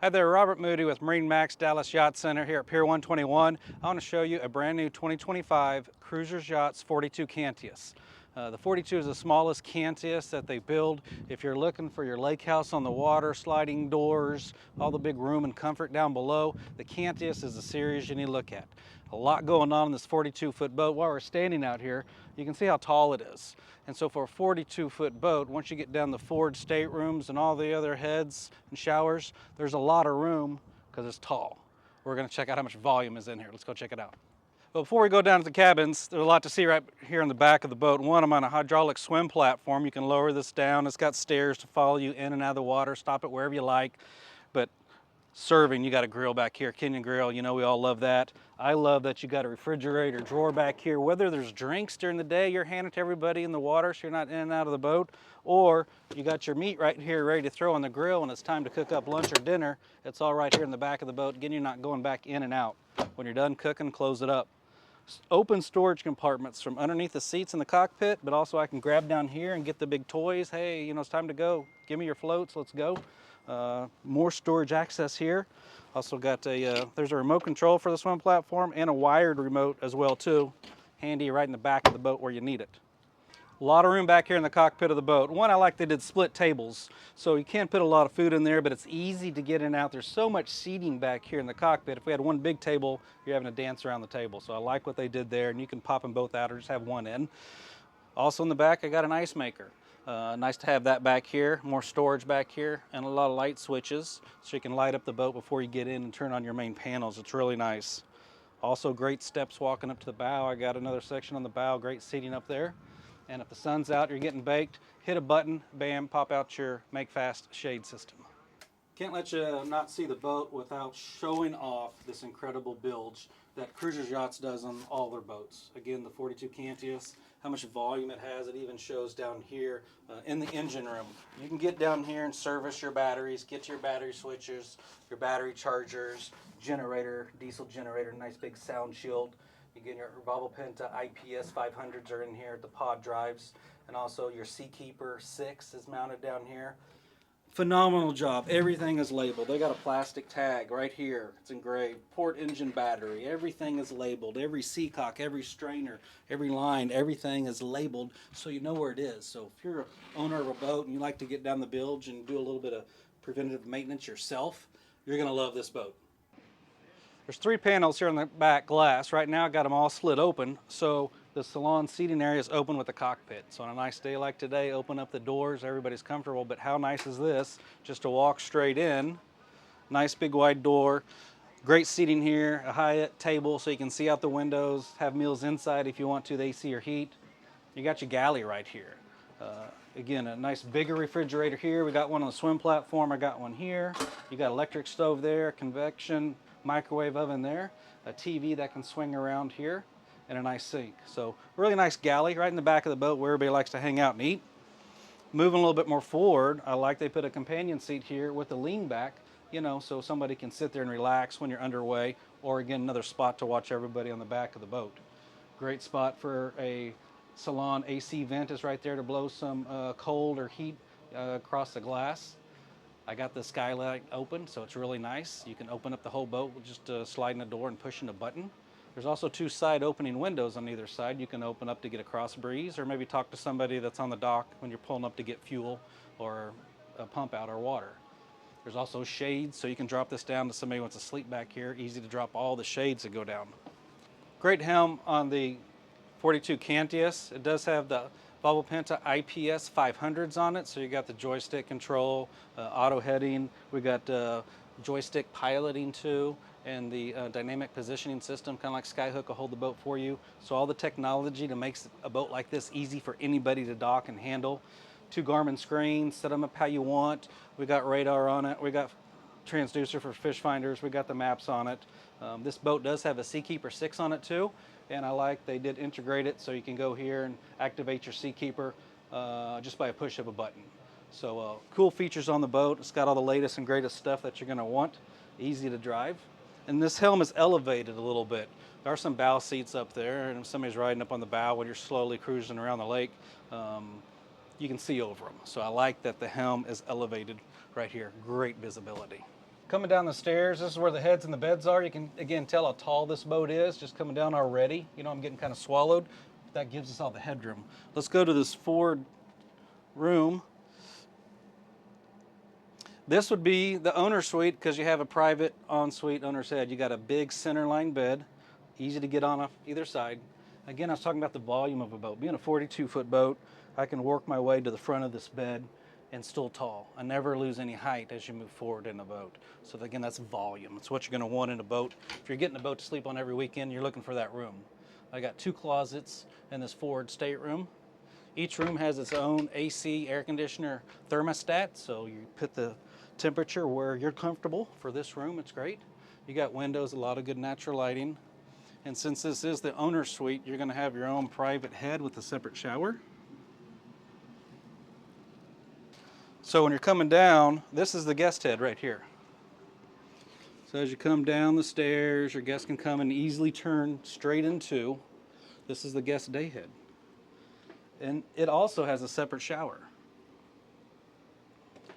Hi there, Robert Moody with MarineMax Dallas Yacht Center here at Pier 121. I want to show you a brand new 2025 Cruisers Yachts 42 Cantius. The 42 is the smallest Cantius that they build. If you're looking for your lake house on the water, sliding doors, all the big room and comfort down below, the Cantius is the series you need to look at. A lot going on in this 42-foot boat. While we're standing out here, you can see how tall it is. And so for a 42-foot boat, once you get down the forward staterooms and all the other heads and showers, there's a lot of room because it's tall. We're going to check out how much volume is in here. Let's go check it out. But before we go down to the cabins, there's a lot to see right here in the back of the boat. One, I'm on a hydraulic swim platform. You can lower this down. It's got stairs to follow you in and out of the water. Stop it wherever you like. But serving, you got a grill back here, Kenyan grill, you know we all love that. I love that you got a refrigerator drawer back here. Whether there's drinks during the day, you're handing to everybody in the water so you're not in and out of the boat, or you got your meat right here ready to throw on the grill when it's time to cook up lunch or dinner. It's all right here in the back of the boat. Again, you're not going back in and out. When you're done cooking, close it up. Open storage compartments from underneath the seats in the cockpit, but also I can grab down here and get the big toys. Hey, you know, it's time to go. Give me your floats, let's go. More storage access here. Also got there's a remote control for the swim platform and a wired remote as well too. Handy right in the back of the boat where you need it. A lot of room back here in the cockpit of the boat. One, I like they did split tables. So you can't put a lot of food in there, but it's easy to get in and out. There's so much seating back here in the cockpit. If we had one big table, you're having to dance around the table. So I like what they did there, and you can pop them both out or just have one in. Also in the back, I got an ice maker. Nice to have that back here, more storage back here, and a lot of light switches so you can light up the boat before you get in and turn on your main panels. It's really nice. Also great steps walking up to the bow. I got another section on the bow, great seating up there. And if the sun's out, you're getting baked, hit a button, bam, pop out your make fast shade system. Can't let you not see the boat without showing off this incredible bilge that Cruisers Yachts does on all their boats. Again, the 42 Cantius, how much volume it has. It even shows down here in the engine room. You can get down here and service your batteries, get your battery switches, your battery chargers, generator, diesel generator, nice big sound shield. You get your VOLVO IPS 500s are in here, the pod drives, and also your Seakeeper 6 is mounted down here. Phenomenal job. Everything is labeled. They got a plastic tag right here. It's engraved. Port engine battery. Everything is labeled. Every seacock, every strainer, every line, everything is labeled so you know where it is. So if you're an owner of a boat and you like to get down the bilge and do a little bit of preventative maintenance yourself, you're going to love this boat. There's 3 panels here on the back glass. Right now I got them all slid open, so the salon seating area is open with the cockpit. So on a nice day like today, open up the doors, everybody's comfortable, but how nice is this? Just to walk straight in, nice big wide door, great seating here, a high table so you can see out the windows, have meals inside if you want to, the AC or heat. You got your galley right here. Again, a nice bigger refrigerator here. We got one on the swim platform, I got one here. You got electric stove there, convection microwave oven there, a TV that can swing around here, and a nice sink. So really nice galley right in the back of the boat where everybody likes to hang out and eat. Moving a little bit more forward, I like they put a companion seat here with a lean back, you know, so somebody can sit there and relax when you're underway, or again, another spot to watch everybody on the back of the boat. Great spot for a salon AC vent is right there to blow some cold or heat across the glass. I got the skylight open, so it's really nice. You can open up the whole boat with just sliding the door and pushing a button. There's also 2 side opening windows on either side. You can open up to get a cross breeze, or maybe talk to somebody that's on the dock when you're pulling up to get fuel or a pump out or water. There's also shades, so you can drop this down to somebody who wants to sleep back here. Easy to drop all the shades that go down. Great helm on the 42 Cantius. It does have the VOLVO IPS 500s on it, so you got the joystick control, auto heading. We got joystick piloting too, and the dynamic positioning system, kind of like Skyhook will hold the boat for you. So all the technology to make a boat like this easy for anybody to dock and handle. 2 Garmin screens, set them up how you want. We got radar on it. We got transducer for fish finders. We got the maps on it. This boat does have a Seakeeper 6 on it too, and I like they did integrate it so you can go here and activate your Seakeeper just by a push of a button. So cool features on the boat. It's got all the latest and greatest stuff that you're going to want. Easy to drive. And this helm is elevated a little bit. There are some bow seats up there, and if somebody's riding up on the bow when you're slowly cruising around the lake, you can see over them. So I like that the helm is elevated right here. Great visibility. Coming down the stairs, this is where the heads and the beds are. You can, again, tell how tall this boat is, just coming down already. You know, I'm getting kind of swallowed. That gives us all the headroom. Let's go to this forward room. This would be the owner's suite because you have a private ensuite owner's head. You got a big centerline bed, easy to get on off either side. Again, I was talking about the volume of a boat. Being a 42-foot boat, I can work my way to the front of this bed and still tall. I never lose any height as you move forward in the boat. So again, that's volume. It's what you're gonna want in a boat. If you're getting a boat to sleep on every weekend, you're looking for that room. I got 2 closets in this forward stateroom. Each room has its own AC air conditioner thermostat, so you put the temperature where you're comfortable. For this room, it's great. You got windows, a lot of good natural lighting. And since this is the owner's suite, you're gonna have your own private head with a separate shower. So when you're coming down, this is the guest head right here. So as you come down the stairs, your guest can come and easily turn straight into. This is the guest day head. And it also has a separate shower.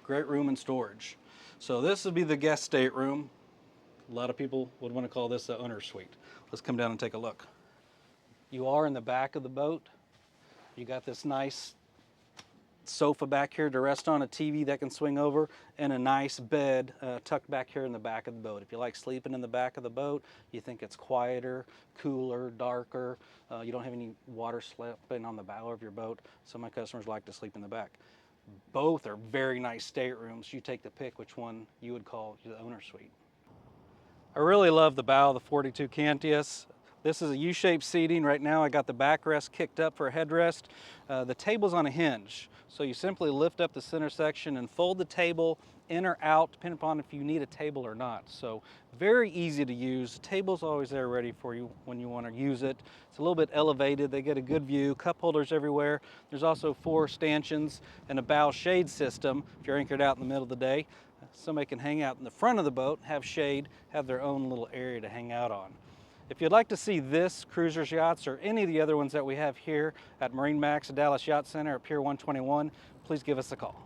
Great room and storage. So this would be the guest stateroom. A lot of people would want to call this the owner's suite. Let's come down and take a look. You are in the back of the boat. You got this nice sofa back here to rest on, a TV that can swing over, and a nice bed tucked back here in the back of the boat. If you like sleeping in the back of the boat, you think it's quieter, cooler, darker, you don't have any water slipping on the bow of your boat, some of my customers like to sleep in the back. Both are very nice staterooms. You take the pick which one you would call the owner's suite. I really love the bow of the 42 Cantius. This is a U-shaped seating. Right now I got the backrest kicked up for a headrest. The table's on a hinge, so you simply lift up the center section and fold the table in or out, depending upon if you need a table or not. So very easy to use. The table's always there ready for you when you want to use it. It's a little bit elevated. They get a good view. Cup holders everywhere. There's also 4 stanchions and a bow shade system if you're anchored out in the middle of the day. Somebody can hang out in the front of the boat, have shade, have their own little area to hang out on. If you'd like to see this Cruisers Yachts or any of the other ones that we have here at MarineMax Dallas Yacht Center at Pier 121, please give us a call.